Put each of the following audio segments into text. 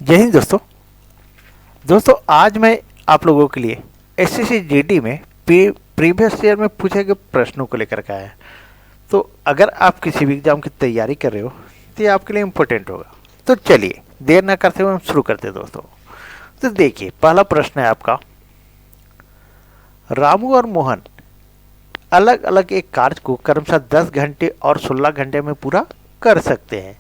जय हिंद दोस्तों आज मैं आप लोगों के लिए एसएससी जीडी में प्रीवियस ईयर में पूछे गए प्रश्नों को लेकर के आया। तो अगर आप किसी भी एग्जाम की तैयारी कर रहे हो तो ये आपके लिए इम्पोर्टेंट होगा। तो चलिए देर ना करते हुए हम शुरू करते हैं दोस्तों। तो देखिए पहला प्रश्न है आपका, रामू और मोहन अलग अलग एक कार्य को क्रमशः 10 घंटे और 16 घंटे में पूरा कर सकते हैं।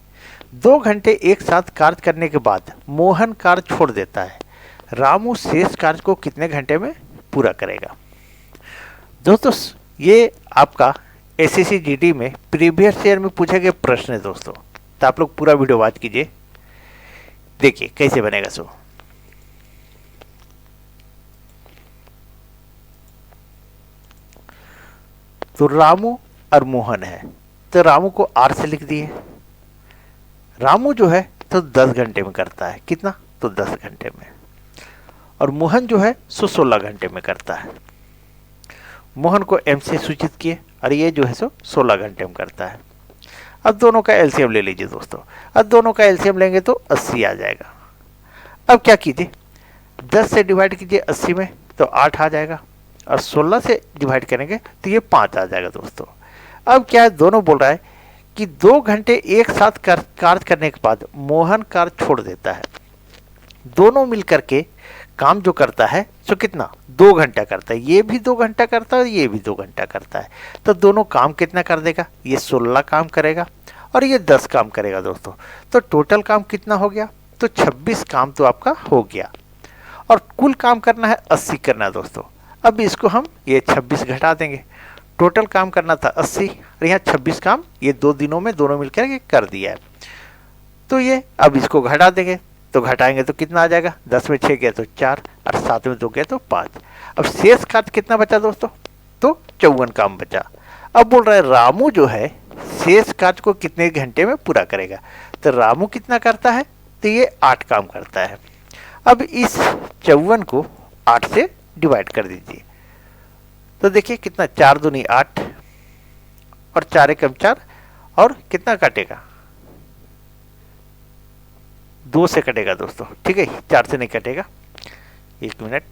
2 घंटे एक साथ कार्य करने के बाद मोहन कार्य छोड़ देता है। रामू शेष कार्य को कितने घंटे में पूरा करेगा? दोस्तों ये आपका एसएससी जीडी में प्रीवियस ईयर में पूछे गए प्रश्न है दोस्तों। तो आप लोग पूरा वीडियो वॉच कीजिए, देखिए कैसे बनेगा सो। तो रामू और मोहन है, तो रामू को आर से लिख दिए। रामू जो है तो 10 घंटे में करता है, कितना? तो 10 घंटे में। और मोहन जो है सो 16 घंटे में करता है। मोहन को एम से सूचित किए और ये जो है सो 16 घंटे में करता है। अब दोनों का एलसीएम ले लीजिए दोस्तों। अब दोनों का एलसीएम लेंगे तो 80 आ जाएगा। अब क्या कीजिए, 10 से डिवाइड कीजिए 80 में तो 8 आ जाएगा, और 16 से डिवाइड करेंगे तो ये 5 आ जाएगा दोस्तों। अब क्या है, दोनों बोल रहा है कि 2 घंटे एक साथ कार्य करने के बाद मोहन कार्य छोड़ देता है। दोनों मिलकर के काम जो करता है सो कितना? 2 घंटा करता है। ये भी 2 घंटा करता है, ये भी 2 घंटा करता है। तो दोनों काम कितना कर देगा? ये 16 काम करेगा और ये 10 काम करेगा दोस्तों। तो टोटल काम कितना हो गया? तो 26 काम तो आपका हो गया। और कुल काम करना है 80 करना है दोस्तों। अब इसको हम ये 26 घटा देंगे। टोटल काम करना था 80 और यहाँ 26 काम ये 2 दिनों में दोनों मिलकर के कर दिया है। तो ये अब इसको घटा देंगे, तो घटाएंगे तो कितना आ जाएगा? 10 में 6 गया तो 4 और 7 में 2 गया तो 5। अब शेष कार्य कितना बचा दोस्तों? तो 54 काम बचा। अब बोल रहा है रामू जो है शेष कार्य को कितने घंटे में पूरा करेगा? तो रामू कितना करता है? तो ये 8 काम करता है। अब इस 54 को 8 से डिवाइड कर दीजिए तो देखिए कितना, 4 दूनी 8 और 4 एकम 4, और कितना कटेगा? 2 से कटेगा दोस्तों, ठीक है, 4 से नहीं कटेगा। 1 मिनट,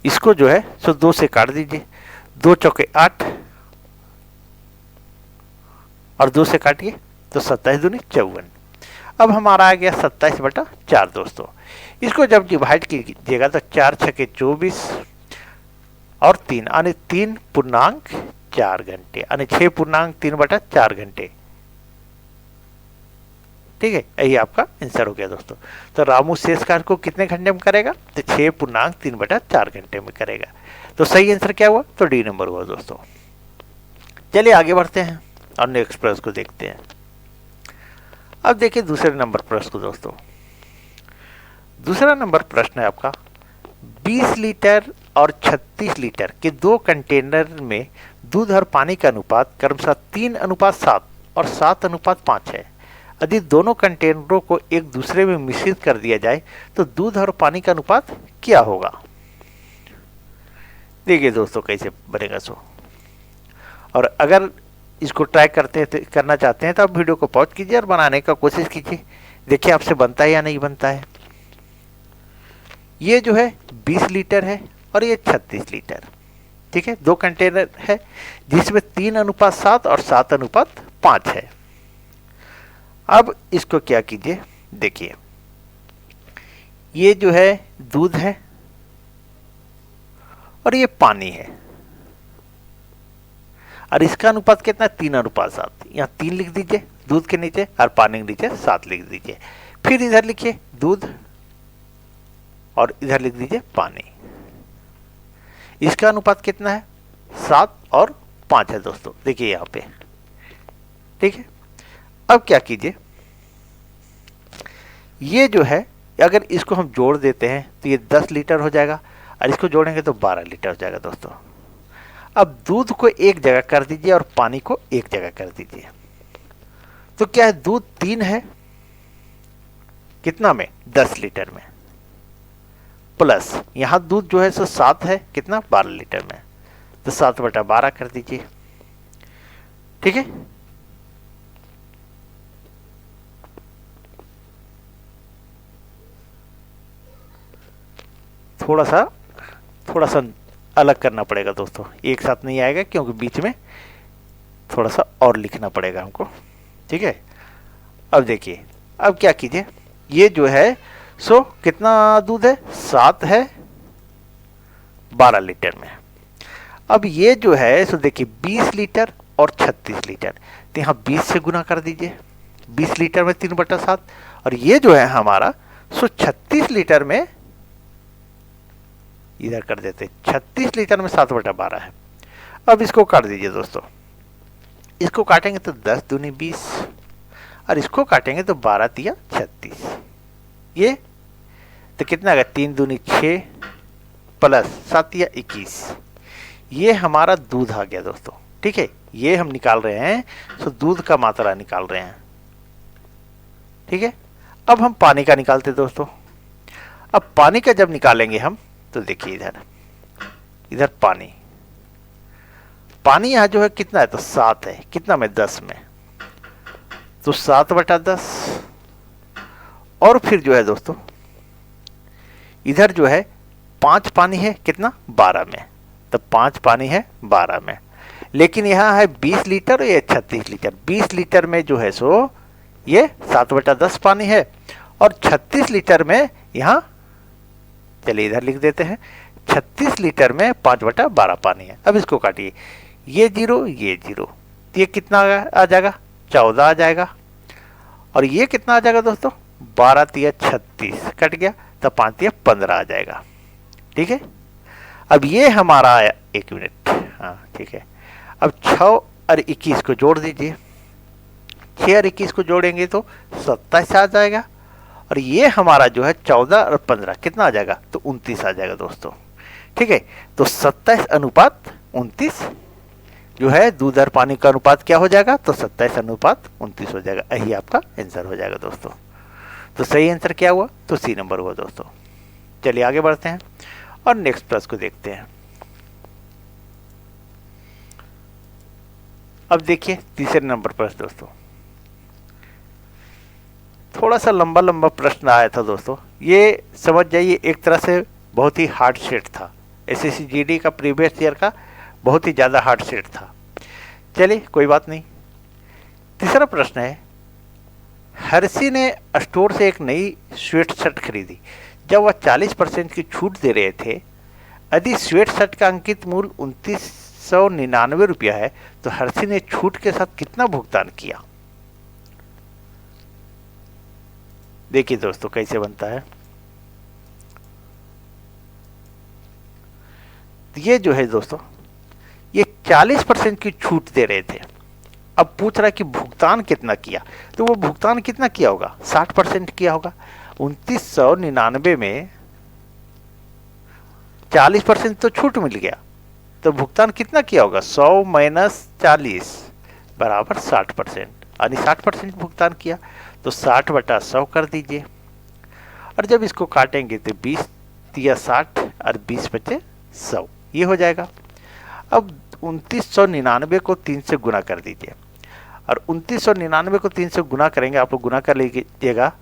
इसको जो है सो 2 से काट दीजिए। 2 चौके 8 और 2 से काटिए तो 27 दूनी 54। अब हमारा आ गया 27/4 दोस्तों। इसको जब डिवाइड कीजिएगा तो 4 छके 24 और 3 यानी 3.4 घंटे, यानी 6.3/4 घंटे। ठीक है, यही आपका आंसर हो गया दोस्तों। तो रामू शेष कार्य को कितने घंटे में करेगा? तो 6.3/4 घंटे में करेगा। तो सही आंसर क्या हुआ? तो डी नंबर हुआ दोस्तों। चलिए आगे बढ़ते हैं और नेक्स्ट प्रश्न को देखते हैं। अब देखिए दूसरे नंबर प्रश्न को दोस्तों। दूसरा नंबर प्रश्न है आपका, 20 लीटर और 36 लीटर के 2 कंटेनर में दूध और पानी का अनुपात क्रमशः 3:7 और 7:5 है। यदि दोनों कंटेनरों को एक दूसरे में मिश्रित कर दिया जाए तो दूध और पानी का अनुपात क्या होगा? देखिए दोस्तों कैसे बनेगा सो। और अगर इसको ट्राई करना चाहते हैं तो आप वीडियो को पॉज कीजिए और बनाने का कोशिश कीजिए, देखिए आपसे बनता है या नहीं बनता है। ये जो है 20 लीटर है और ये 36 लीटर, ठीक है, 2 कंटेनर है जिसमें 3:7 और 7:5 है। अब इसको क्या कीजिए, देखिए ये जो है दूध है और ये पानी है, और इसका अनुपात कितना? 3:7। यहाँ 3 लिख दीजिए दूध के नीचे और पानी के नीचे 7 लिख दीजिए। फिर इधर लिखिए दूध और इधर लिख दीजिए पानी। इसका अनुपात कितना है? 7 और 5 है दोस्तों, देखिए यहाँ पे, ठीक है। अब क्या कीजिए, ये जो है अगर इसको हम जोड़ देते हैं तो ये 10 लीटर हो जाएगा और इसको जोड़ेंगे तो 12 लीटर हो जाएगा दोस्तों। अब दूध को एक जगह कर दीजिए और पानी को एक जगह कर दीजिए। तो क्या है, दूध 3 है, कितना में? 10 लीटर में, प्लस यहां दूध जो है सो 7 है, कितना? 12 लीटर में। तो 7/12 कर दीजिए। ठीक है। थोड़ा सा अलग करना पड़ेगा दोस्तों, एक साथ नहीं आएगा क्योंकि बीच में थोड़ा सा और लिखना पड़ेगा हमको, ठीक है। अब देखिए, अब क्या कीजिए, ये जो है सो कितना दूध है, 7 है 12 लीटर में। अब ये जो है सो देखिए 20 लीटर और 36 लीटर, तो यहाँ 20 से गुना कर दीजिए, 20 लीटर में 3/7, और ये जो है हमारा सो 36 लीटर में, इधर कर देते 36 लीटर में 7/12 है। अब इसको काट दीजिए दोस्तों, इसको काटेंगे तो 10 दूनी 20, और इसको काटेंगे तो 12 तिया 36, ये तो कितना आ गया, 3 दूनी 6 प्लस 7 या 21, ये हमारा दूध आ गया दोस्तों, ठीक है। ये हम निकाल रहे हैं, तो दूध का मात्रा निकाल रहे हैं, ठीक है। अब हम पानी का निकालते दोस्तों। अब पानी का जब निकालेंगे हम, तो देखिए इधर पानी यहां जो है कितना है, तो 7 है, कितना में 10 में, तो 7/10, और फिर जो है दोस्तों इधर जो है 5 पानी है, कितना 12 में, तो 5 पानी है 12 में, लेकिन यहाँ है 20 लीटर और ये 36 लीटर। 20 लीटर में जो है सो ये 7/10 पानी है, और 36 लीटर में यहाँ, चलिए इधर लिख देते हैं, 36 लीटर में 5/12 पानी है। अब इसको काटिए, ये 0 ये 0, तो ये कितना आ जाएगा, 14 आ जाएगा, और ये कितना आ जाएगा दोस्तों, 12 तिया 36 कट गया, तो 5 तिया 15 आ जाएगा, ठीक है। अब ये हमारा आया, 1 मिनट, हाँ ठीक है। अब 6 और 21 को जोड़ दीजिए, 6 और 21 को जोड़ेंगे तो 27 आ जाएगा, और ये हमारा जो है 14 और 15 कितना आ जाएगा, तो 29 आ जाएगा दोस्तों, ठीक है। तो 27/29 जो है दूध और पानी का अनुपात क्या हो जाएगा, तो 27/29 हो जाएगा। यही आपका आंसर हो जाएगा दोस्तों। तो सही आंसर क्या हुआ, तो सी नंबर हुआ दोस्तों। चलिए आगे बढ़ते हैं और नेक्स्ट प्रश्न को देखते हैं। अब देखिए तीसरे नंबर पर दोस्तों, थोड़ा सा लंबा प्रश्न आया था दोस्तों, ये समझ जाइए एक तरह से बहुत ही हार्ड सेट था, एसएससी जीडी का प्रीवियस ईयर का बहुत ही ज़्यादा हार्ड सेट था। चलिए कोई बात नहीं। तीसरा प्रश्न है, हर्षी ने स्टोर से एक नई स्वेट शर्ट खरीदी, जब वह 40% की छूट दे रहे थे, यदि स्वेट शर्ट का अंकित मूल्य 2999 रुपया है, तो हर्षी ने छूट के साथ कितना भुगतान किया। देखिए दोस्तों कैसे बनता है, ये जो है दोस्तों ये 40% की छूट दे रहे थे, अब पूछ रहा है कि भुगतान कितना किया, तो वो भुगतान कितना किया होगा, 60% किया होगा। 2999 में 40% तो छूट मिल गया, तो भुगतान कितना किया होगा, 100 माइनस 40 बराबर 60%, यानी 60% भुगतान किया, तो 60/100 कर दीजिए, और जब इसको काटेंगे तो 20 तिया 60 और 20 बचे 100, ये हो जाएगा। अब 2999 को 3 से गुना कर दीजिए, और 2999 को 3 से गुना करेंगे, आप लोग गुना कर लीजिएगा,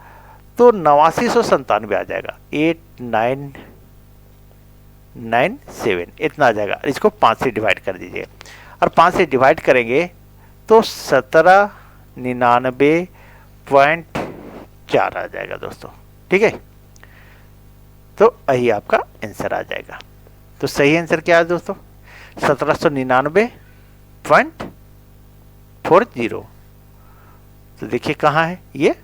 तो 8997 आ जाएगा, 8997 इतना आ जाएगा। इसको 5 से डिवाइड कर दीजिए, और 5 से डिवाइड करेंगे तो 1799.4 आ जाएगा दोस्तों, ठीक है। तो यही आपका आंसर आ जाएगा। तो सही आंसर क्या है दोस्तों, 1799.40। तो देखिए कहाँ है, ये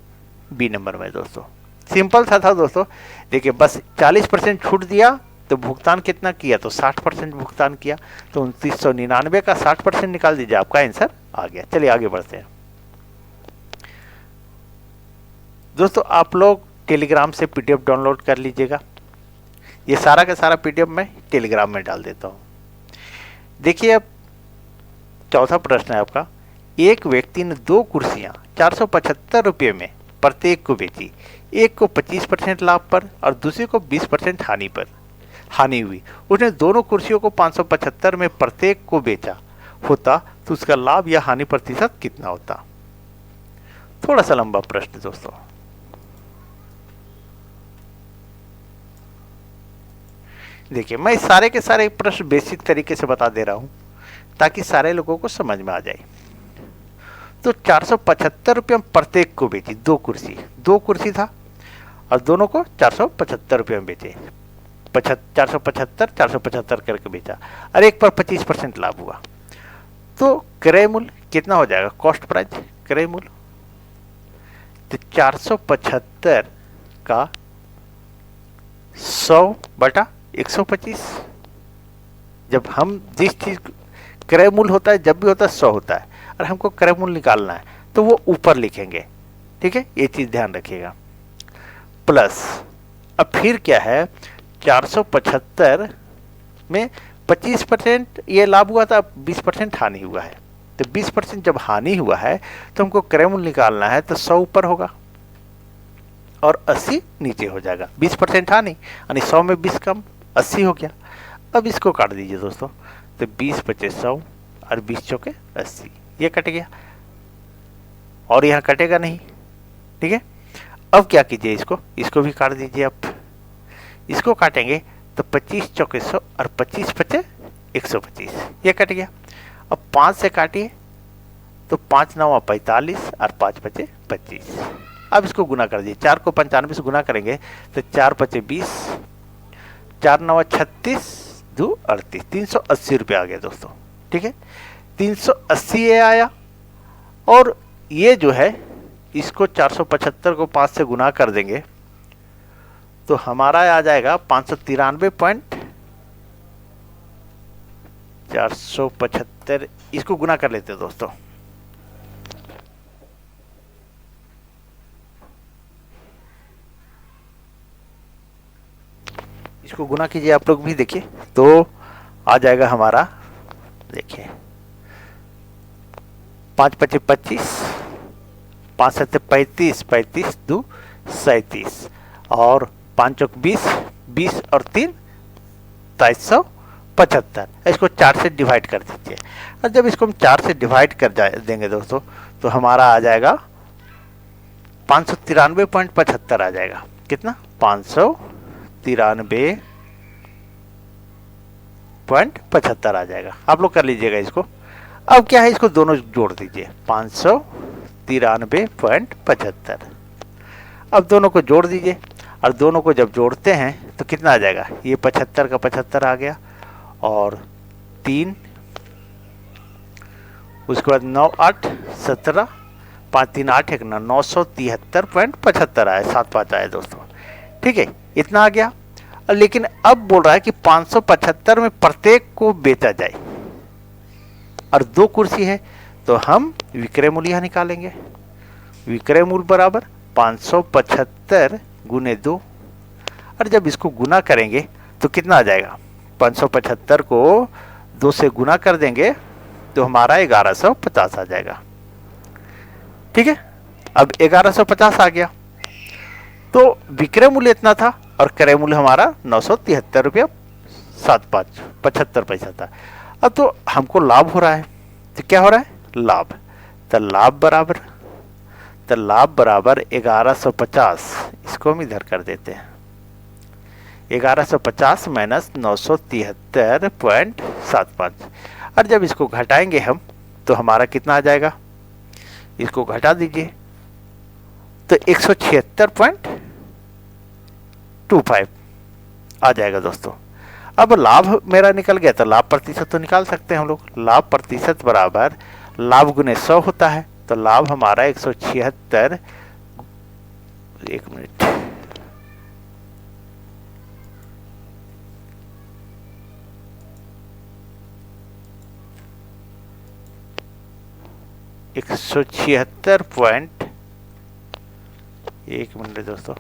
बी नंबर में दोस्तों। सिंपल था दोस्तों, देखिए बस 40% छूट दिया, तो भुगतान कितना किया, तो 60% भुगतान किया, तो 2999 का 60% निकाल दीजिए, आपका आंसर आ गया। चलिए आगे बढ़ते हैं दोस्तों। आप लोग टेलीग्राम से पीडीएफ डाउनलोड कर लीजिएगा, ये सारा का सारा पीडीएफ मैं टेलीग्राम में डाल देता हूँ। देखिए अब चौथा प्रश्न है आपका, एक व्यक्ति ने 2 कुर्सियाँ 475 रुपये में प्रत्येक को बेची, एक को 25% लाभ पर और दूसरे को 20% हानि हुई। उसने दोनों कुर्सियों को 575 में प्रत्येक को बेचा, होता तो उसका लाभ या हानि प्रतिशत कितना होता। थोड़ा सा लंबा प्रश्न दोस्तों। देखिए, मैं सारे के सारे प्रश्न बेसिक तरीके से बता दे रहा हूं ताकि सारे लोगों को समझ में आ जाए। तो 475 रुपये में प्रत्येक को बेची, दो कुर्सी था और दोनों को 475 रुपये में बेचे। 475 करके बेचा और एक पर 25% लाभ हुआ। तो क्रय मूल्य कितना हो जाएगा, कॉस्ट प्राइस क्रय मूल्य। तो 475 का 100/125। जब हम जिस चीज क्रय मूल्य होता है, जब भी होता है 100 होता है और हमको क्रय मूल्य निकालना है तो वो ऊपर लिखेंगे। ठीक है, ये चीज ध्यान रखिएगा। प्लस अब फिर क्या है, 475 में 25% ये लाभ हुआ था, 20% हानि हुआ है। तो 20% जब हानि हुआ है तो हमको क्रय मूल्य निकालना है, तो 100 ऊपर होगा और 80 नीचे हो जाएगा। 20% हानि यानी 100 में 20 कम, 80 हो गया। अब इसको काट दीजिए दोस्तों, तो 20 बचे 100 और 20 चौके 80, ये कट गया और यहाँ कटेगा नहीं। ठीक है, अब क्या कीजिए, इसको भी काट दीजिए। आप इसको काटेंगे तो 25 चौके 100 और 25 बचे 125, ये कट गया। अब 5 से काटिए तो 5 9 45 और 5 बचे 25। अब इसको गुना कर दीजिए, 4 को 95 से गुना करेंगे तो 4 बचे 20, 4 9 36, 2 38, 380 रुपये आ गया दोस्तों। ठीक है, 380 ये आया। और ये जो है इसको 475 को 5 से गुना कर देंगे तो हमारा आ जाएगा 593.475। इसको गुना कर लेते हैं दोस्तों। इसको गुना कीजिए आप लोग भी, देखिए तो आ जाएगा हमारा, देखिए 5 पचे 25, 5 सत्ते 35, 35 2 37 और 5 चौक 20, 20 और 3 2375। इसको 4 से डिवाइड कर दीजिए और जब इसको हम 4 से डिवाइड कर देंगे दोस्तों तो हमारा आ जाएगा 593.75 आ जाएगा। कितना, 593.75 आ जाएगा। आप लोग कर लीजिएगा इसको। अब क्या है, इसको दोनों जोड़ दीजिए, 593.75। अब दोनों को जोड़ दीजिए और दोनों को जब जोड़ते हैं तो कितना आ जाएगा, ये 75 का 75 आ गया और 3, उसके बाद 9 8 17, 5 3 8 1 9, 973.75 आया, 7 आया दोस्तों। ठीक है, इतना आ गया। लेकिन अब बोल रहा है कि 575 में प्रत्येक को बेचा जाए और दो कुर्सी है तो हम विक्रय मूल्य यहाँ निकालेंगे। विक्रय मूल्य बराबर 575 गुने 2 और जब इसको गुना करेंगे तो कितना आ जाएगा, 575 को 2 से गुना कर देंगे तो हमारा 1150 आ जाएगा। ठीक है, अब 1150 आ गया तो विक्रय मूल्य इतना था और क्रय मूल्य हमारा 973 रुपया 75 पैसा था। अब तो हमको लाभ हो रहा है, तो क्या हो रहा है, लाभ। तो लाभ बराबर 1150, इसको हम इधर कर देते हैं। 1150 माइनस 973.75 और जब इसको घटाएंगे हम तो हमारा कितना आ जाएगा, इसको घटा दीजिए तो 176.25 आ जाएगा दोस्तों। अब लाभ मेरा निकल गया तो लाभ प्रतिशत तो निकाल सकते हैं हम लोग। लाभ प्रतिशत बराबर लाभ गुने 100 होता है, तो लाभ हमारा 176, एक मिनट, 176 पॉइंट, एक मिनट दोस्तों,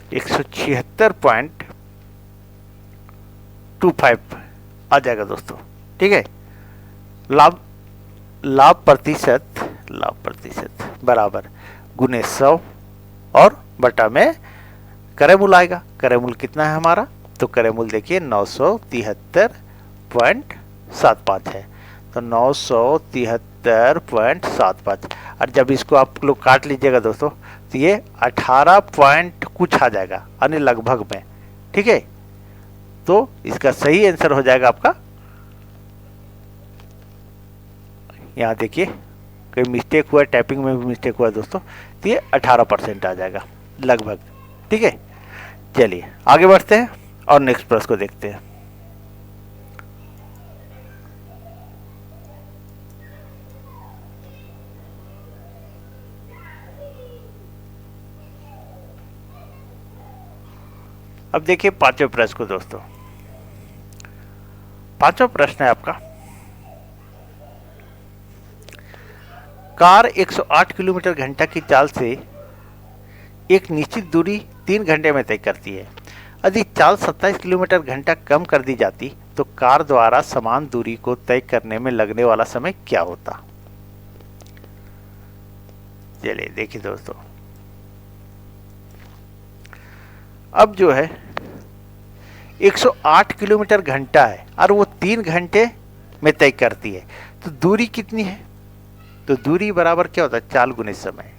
एक 176.25 25 आ जाएगा दोस्तों। ठीक है, लाभ लाभ प्रतिशत बराबर गुने 100 और बटा में क्रय मूल आएगा। क्रय मूल कितना है हमारा, तो क्रय मूल देखिए 973.75 है, तो 973.75। और जब इसको आप लोग काट लीजिएगा दोस्तों तो ये 18 पॉइंट कुछ आ जाएगा, यानी लगभग में। ठीक है, तो इसका सही आंसर हो जाएगा आपका, यहाँ देखिए कोई मिस्टेक हुआ, टाइपिंग में भी मिस्टेक हुआ दोस्तों, तो ये 18% आ जाएगा लगभग। ठीक है, चलिए आगे बढ़ते हैं और नेक्स्ट प्रश्न को देखते हैं। अब देखिए पांचवें प्रश्न को दोस्तों। पांचवा प्रश्न है आपका, कार 108 किलोमीटर घंटा की चाल से एक निश्चित दूरी 3 घंटे में तय करती है। यदि चाल 27 किलोमीटर घंटा कम कर दी जाती तो कार द्वारा समान दूरी को तय करने में लगने वाला समय क्या होता। चलिए देखिए दोस्तों, अब जो है 108 किलोमीटर घंटा है और वो 3 घंटे में तय करती है, तो दूरी कितनी है, तो दूरी बराबर क्या होता है, चाल गुने समय।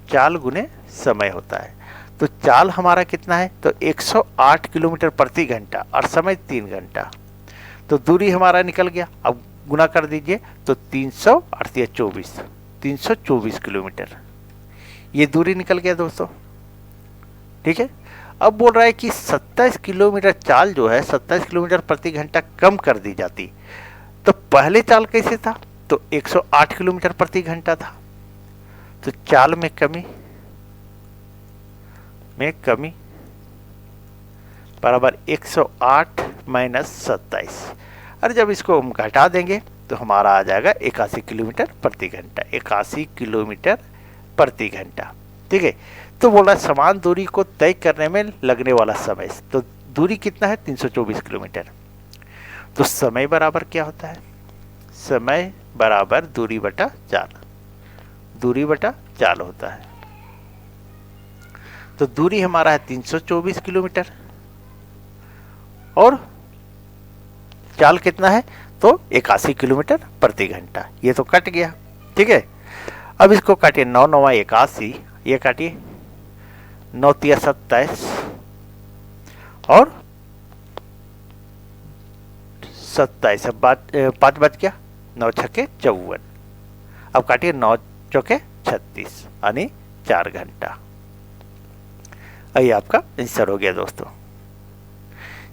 चाल गुने समय होता है, तो चाल हमारा कितना है, तो 108 किलोमीटर प्रति घंटा और समय 3 घंटा, तो दूरी हमारा निकल गया। अब गुना कर दीजिए तो 324 किलोमीटर ये दूरी निकल गया दोस्तों। ठीक है, अब बोल रहा है कि 27 किलोमीटर चाल जो है 27 किलोमीटर प्रति घंटा कम कर दी जाती, तो पहले चाल कैसे था, तो 108 किलोमीटर प्रति घंटा था, तो चाल में कमी बराबर 108 माइनस 27, और जब इसको हम घटा देंगे तो हमारा आ जाएगा 81 किलोमीटर प्रति घंटा। 81 किलोमीटर प्रति घंटा। ठीक है, तो बोला समान दूरी को तय करने में लगने वाला समय, तो दूरी कितना है 324 किलोमीटर, तो समय बराबर क्या होता है, समय बराबर दूरी बटा चाल, दूरी बटा चाल होता है। तो दूरी हमारा है 324 किलोमीटर और चाल कितना है, तो 81 किलोमीटर प्रति घंटा। ये तो कट गया। ठीक है, अब इसको काटिए 9 9 81, ये काटिए 9 3 27 और 27, अब 5 बच गया, 9 छक्के 54, अब काटिए 9 चौके 36, यानी 4 घंटा। ये आपका आंसर हो गया दोस्तों।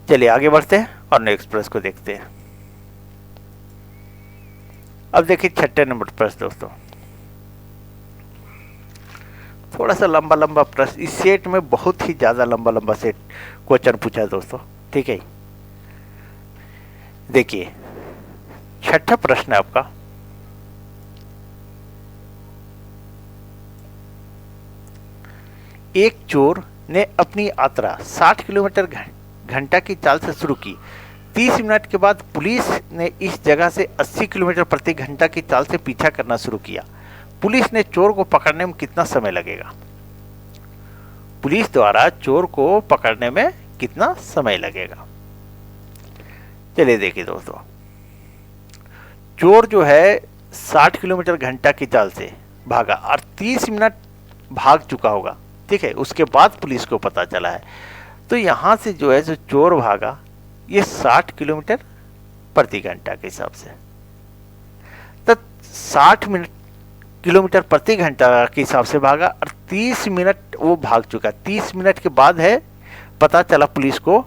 चलिए आगे बढ़ते हैं और नेक्स्ट प्रश्न को देखते हैं। अब देखिए 6ठे नंबर प्रश्न दोस्तों, थोड़ा सा लंबा लंबा प्रश्न, इस सेट में बहुत ही ज्यादा लंबा लंबा सेट क्वेश्चन पूछा है दोस्तों। ठीक है, देखिए 6ठा प्रश्न है आपका, एक चोर ने अपनी यात्रा 60 किलोमीटर घंटा की चाल से शुरू की। 30 मिनट के बाद पुलिस ने इस जगह से 80 किलोमीटर प्रति घंटा की चाल से पीछा करना शुरू किया। पुलिस ने चोर को पकड़ने में कितना समय लगेगा। पुलिस द्वारा चोर को पकड़ने में कितना समय लगेगा। चलिए देखिए दोस्तों, चोर जो है 60 किलोमीटर घंटा की चाल से भागा और 30 मिनट भाग चुका होगा। ठीक है, उसके बाद पुलिस को पता चला है, तो यहां से जो है जो चोर भागा ये 60 किलोमीटर प्रति घंटा के हिसाब से, तो 60 किलोमीटर प्रति घंटा के हिसाब से भागा और 30 मिनट वो भाग चुका। 30 मिनट के बाद है पता चला पुलिस को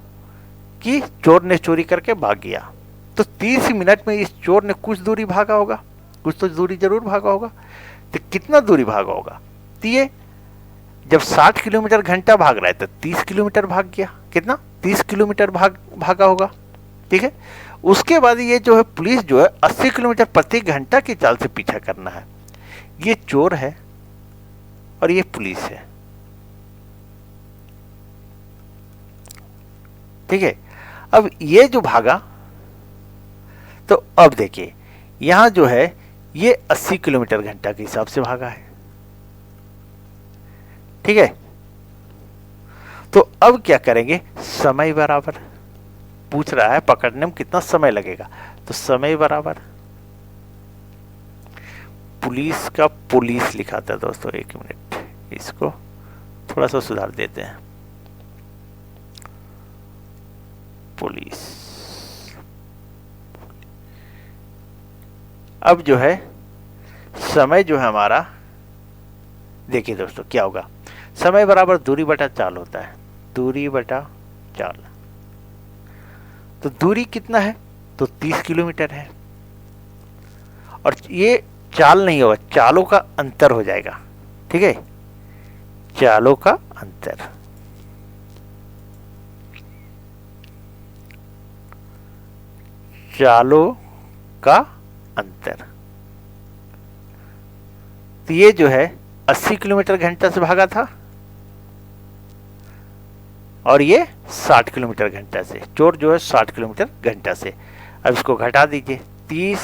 कि चोर ने चोरी करके भाग गया, तो 30 मिनट में इस चोर ने कुछ दूरी भागा होगा, कुछ तो दूरी जरूर भागा होगा। तो कितना दूरी भागा होगा, तो ये जब 60 किलोमीटर घंटा भाग रहा है तो 30 किलोमीटर भाग गया, कितना 30 किलोमीटर भागा होगा। ठीक है, उसके बाद ये जो है पुलिस जो है 80 किलोमीटर प्रति घंटा की चाल से पीछा करना है। ये चोर है और ये पुलिस है। ठीक है, अब ये जो भागा, तो अब देखिए यहां जो है ये 80 किलोमीटर घंटा के हिसाब से भागा है, ठीक है। तो अब क्या करेंगे, समय बराबर पूछ रहा है, पकड़ने में कितना समय लगेगा, तो समय बराबर पुलिस का पुलिस लिखा था दोस्तों, एक मिनट इसको थोड़ा सा सुधार देते हैं, पुलिस। अब जो है समय जो है हमारा, देखिए दोस्तों क्या होगा, समय बराबर दूरी बटा चाल होता है, दूरी बटा चाल। तो दूरी कितना है, तो 30 किलोमीटर है, और ये चाल नहीं होगा, चालों का अंतर हो जाएगा, ठीक है, चालों का अंतर। चालों का अंतर, तो ये जो है 80 किलोमीटर घंटा से भागा था, और ये 60 किलोमीटर घंटा से, चोर जो है 60 किलोमीटर घंटा से। अब इसको घटा दीजिए, 30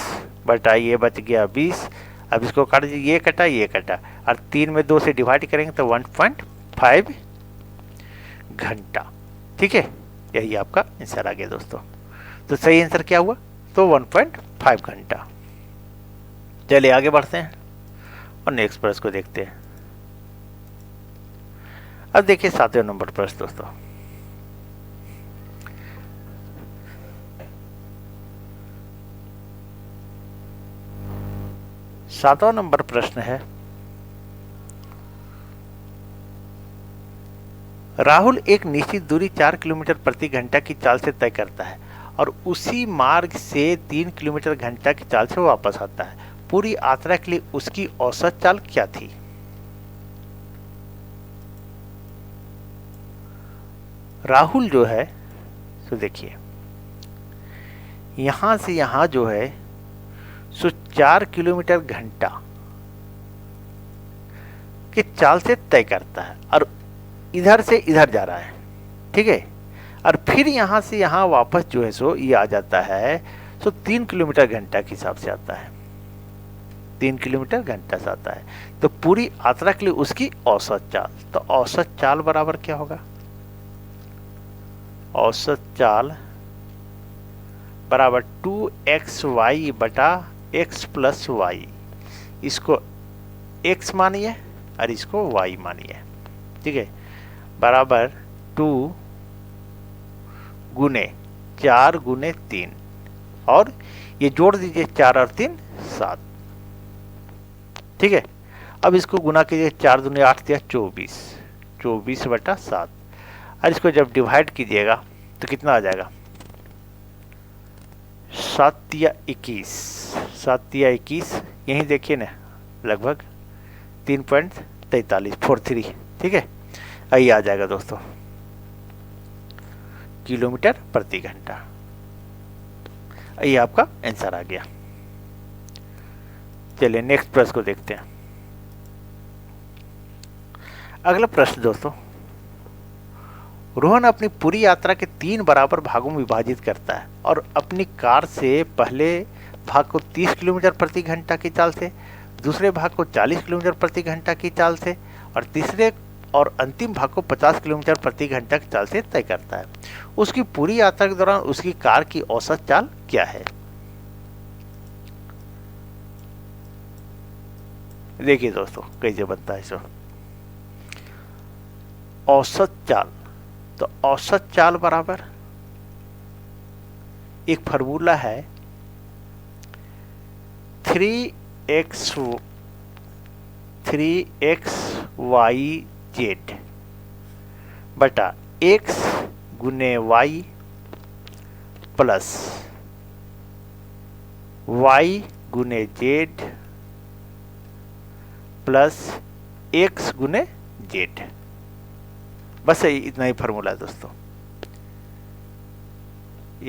बटा ये बच गया 20, अब इसको काट दीजिए, ये कटा ये कटा, और 3 में 2 से डिवाइड करेंगे तो 1.5 घंटा, ठीक है। यही आपका आंसर आ गया दोस्तों। तो सही आंसर क्या हुआ, तो 1.5 घंटा। चलिए आगे बढ़ते हैं और नेक्स्ट प्रश्न को देखते हैं। अब देखिए 7वें नंबर प्रश्न दोस्तों, सातवां नंबर प्रश्न है, राहुल एक निश्चित दूरी 4 किलोमीटर प्रति घंटा की चाल से तय करता है और उसी मार्ग से 3 किलोमीटर घंटा की चाल से वापस आता है। पूरी यात्रा के लिए उसकी औसत चाल क्या थी। राहुल जो है, तो देखिए यहां से यहां जो है सो 4 किलोमीटर घंटा की चाल से तय करता है और इधर से इधर जा रहा है, ठीक है। और फिर यहां से यहां वापस जो है सो ये आ जाता है, सो 3 किलोमीटर घंटा के हिसाब से आता है, 3 किलोमीटर घंटा से आता है। तो पूरी यात्रा के लिए उसकी औसत चाल, तो औसत चाल बराबर क्या होगा, औसत चाल बराबर 2xy बटा x प्लस वाई। इसको x मानिए और इसको y मानिए, ठीक है, बराबर 2 गुने 4 गुने 3, और ये जोड़ दीजिए 4 और 3 7, ठीक है। अब इसको गुना कीजिए, 4 दूनी 8 दिया 24, 24 बटा 7, और इसको जब डिवाइड कीजिएगा तो कितना आ जाएगा, 7 या 21, 7 या 21, यही देखिए ना, लगभग 3.43, ठीक है। यही आ जाएगा दोस्तों किलोमीटर प्रति घंटा। ये आपका आंसर आ गया। चलिए नेक्स्ट प्रश्न को देखते हैं। अगला प्रश्न दोस्तों, रोहन अपनी पूरी यात्रा के 3 बराबर भागों में विभाजित करता है और अपनी कार से पहले भाग को 30 किलोमीटर प्रति घंटा की चाल से, दूसरे भाग को 40 किलोमीटर प्रति घंटा की चाल से, और तीसरे और अंतिम भाग को 50 किलोमीटर प्रति घंटा की चाल से तय करता है। उसकी पूरी यात्रा के दौरान उसकी कार की औसत चाल क्या है। देखिए दोस्तों कैसे बनता है इसको, औसत चाल, तो औसत चाल बराबर एक फार्मूला है 3xy/z बटा x गुने y प्लस y गुने z प्लस x गुने z। बस इतना ही फार्मूला है दोस्तों,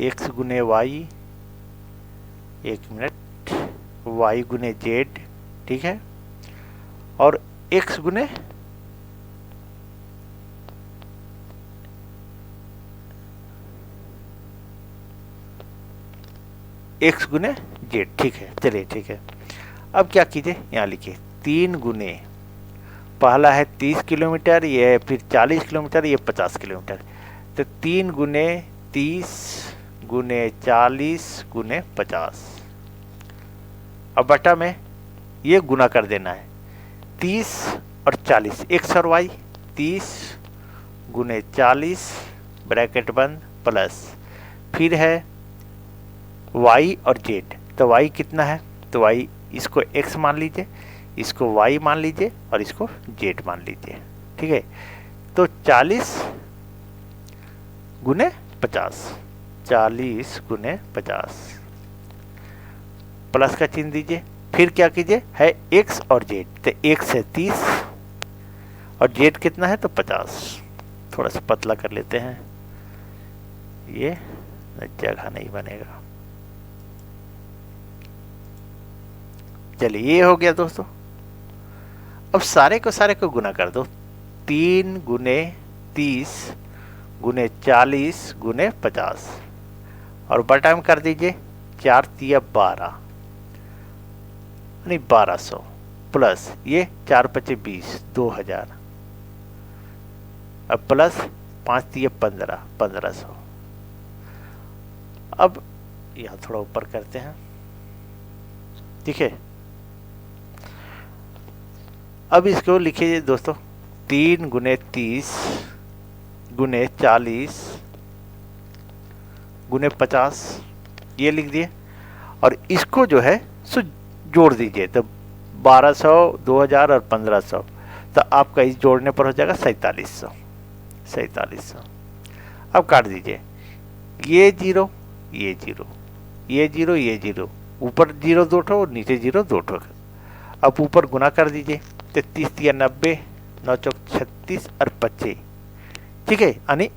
x गुने y, एक मिनट, y गुने z, ठीक है, और x गुने एक्स गुने जेड। ठीक है, चलिए ठीक है। अब क्या कीजिए, यहाँ लिखिए 3 गुने, पहला है 30 किलोमीटर, ये फिर 40 किलोमीटर, ये 50 किलोमीटर। तो 3 गुने 30 गुने 40 गुने 50। अब बटा में ये गुना कर देना है, 30 और 40 एक्स और वाई, 30 गुने 40 ब्रैकेट बंद प्लस, फिर है y और z। तो y कितना है, तो y इसको x मान लीजिए, इसको y मान लीजिए और इसको z मान लीजिए। ठीक है, तो 40 गुने 50, 40 गुने 50 प्लस का चिन्ह दीजिए, फिर क्या कीजिए, है x और z। तो x है 30 और z कितना है, तो 50। थोड़ा सा पतला कर लेते हैं, ये जगह नहीं बनेगा। चलिए ये हो गया दोस्तों। अब सारे को गुना कर दो, 3 गुने 30 गुने 40 गुने 50 और बटा में कर दीजिए 4 तिया 12 नहीं 1200 प्लस ये 4 पचे 20 2000, अब प्लस 5 तिया 15 1500। अब यहाँ थोड़ा ऊपर करते हैं, ठीक है। अब इसको लिखिए दोस्तों, 3 गुने 30 गुने 40 गुने 50 ये लिख दिए और इसको जो है सो जोड़ दीजिए। तो 1200 2000 और 1500, तो आपका इस जोड़ने पर हो जाएगा 4700 4700। अब काट दीजिए, ये जीरो ये जीरो ये जीरो ये जीरो, ऊपर जीरो 2 ठो और नीचे जीरो 2 ठो। अब ऊपर गुना कर दीजिए, 33 तिया 90 9 चौक 36 और 25, ठीक है, यानी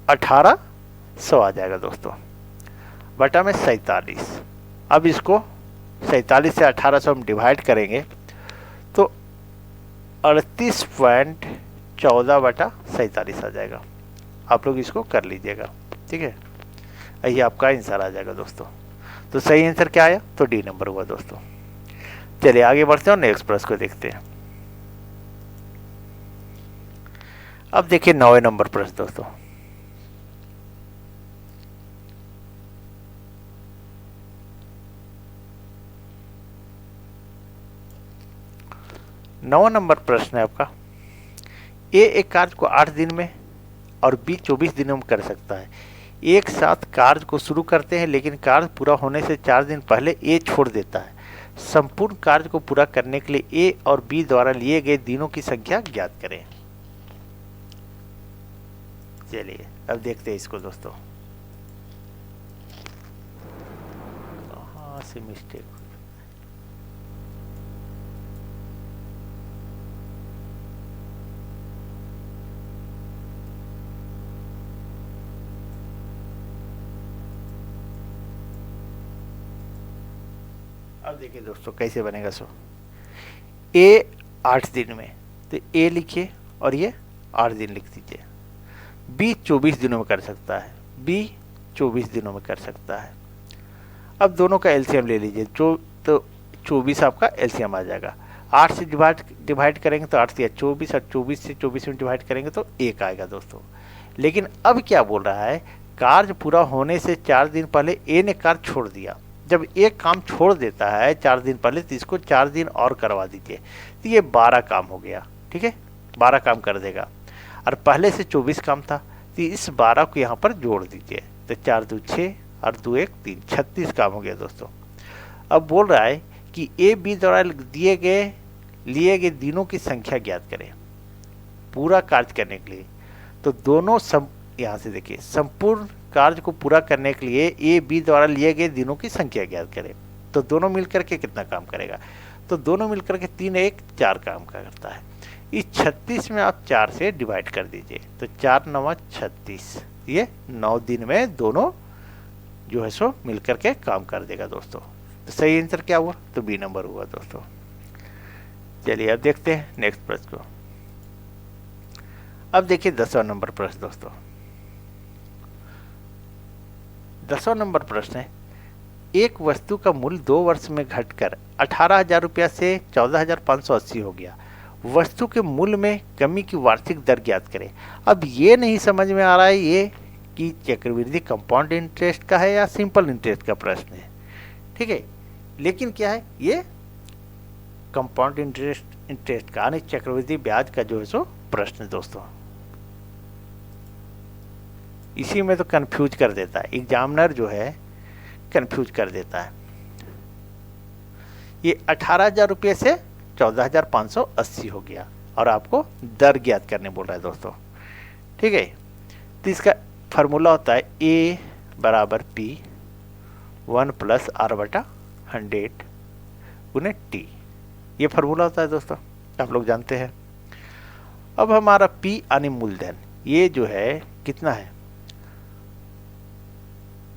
1800 आ जाएगा दोस्तों, बटा में 47। अब इसको 47 से 1800 हम डिवाइड करेंगे तो 38.14 बटा 47 आ जाएगा। आप लोग इसको कर लीजिएगा, ठीक है, यही आपका आंसर आ जाएगा दोस्तों। तो सही आंसर क्या आया, तो डी नंबर हुआ दोस्तों। चलिए आगे बढ़ते हैं और नेक्स्ट प्रश्न को देखते हैं। अब देखिए 9वें नंबर प्रश्न दोस्तों। नौवां नंबर प्रश्न है आपका, ए एक कार्य को 8 दिन में और बी 24 दिनों में कर सकता है। एक साथ कार्य को शुरू करते हैं लेकिन कार्य पूरा होने से 4 दिन पहले ए छोड़ देता है। संपूर्ण कार्य को पूरा करने के लिए ए और बी द्वारा लिए गए दिनों की संख्या ज्ञात करें। चलिए अब देखते हैं इसको दोस्तों। कहाँ से मिस्टेक, अब देखिए दोस्तों कैसे बनेगा। सो ए 8 दिन में, तो ए लिखिए और ये 8 दिन लिख दीजिए। बी 24 दिनों में कर सकता है, बी 24 दिनों में कर सकता है। अब दोनों का एलसीएम ले लीजिए, तो 24 आपका एलसीएम आ जाएगा। 8 से डिवाइड करेंगे तो 8 से 24 और 24 से 24 में डिवाइड करेंगे तो 1 आएगा दोस्तों। लेकिन अब क्या बोल रहा है, कार्य पूरा होने से 4 दिन पहले ए ने कार्य छोड़ दिया। जब एक काम छोड़ देता है 4 दिन पहले तो इसको 4 दिन और करवा दीजिए, तो ये 12 काम हो गया, ठीक है, 12 काम कर देगा। और पहले से 24 काम था, तो इस 12 को यहाँ पर जोड़ दीजिए, तो 4 2 6 और 2 1 3 36 काम हो गया दोस्तों। अब बोल रहा है कि ए बी द्वारा लिए गए दिनों की संख्या ज्ञात करें पूरा कार्य करने के लिए। तो दोनों यहाँ से देखिए, संपूर्ण कार्य को पूरा करने के लिए ए बी द्वारा लिए गए दिनों की संख्या ज्ञात करें। तो दोनों मिलकर के कितना काम करेगा, तो दोनों मिलकर के 3 1 4 काम करता है। इस 36 में आप 4 से डिवाइड कर दीजिए, तो 4 9 36, ये 9 दिन में दोनों जो है सो मिलकर के काम कर देगा दोस्तों। तो सही आंसर क्या हुआ, तो बी नंबर हुआ दोस्तों। चलिए अब देखते हैं नेक्स्ट प्रश्न को। अब देखिए 10वां नंबर प्रश्न दोस्तों। 10वां नंबर प्रश्न है, एक वस्तु का मूल्य 2 वर्ष में घटकर 18,000 रुपया से 14,580 हो गया। वस्तु के मूल्य में कमी की वार्षिक दर ज्ञात करें। अब ये नहीं समझ में आ रहा है ये कि चक्रवृद्धि कंपाउंड इंटरेस्ट का है या सिंपल इंटरेस्ट का प्रश्न है, ठीक है। लेकिन क्या है, ये कंपाउंड इंटरेस्ट का यानी चक्रवृद्धि ब्याज का जो है सो प्रश्न है दोस्तों। इसी में तो कंफ्यूज कर देता है एग्जामिनर, जो है कंफ्यूज कर देता है। ये 18,000 रुपये से 14,580 हो गया और आपको दर ज्ञात करने बोल रहा है दोस्तों, ठीक है। तो इसका फार्मूला होता है A बराबर P 1 प्लस R बटा 100 गुने T। ये फार्मूला होता है दोस्तों, आप लोग जानते हैं। अब हमारा P यानी मूलधन, ये जो है कितना है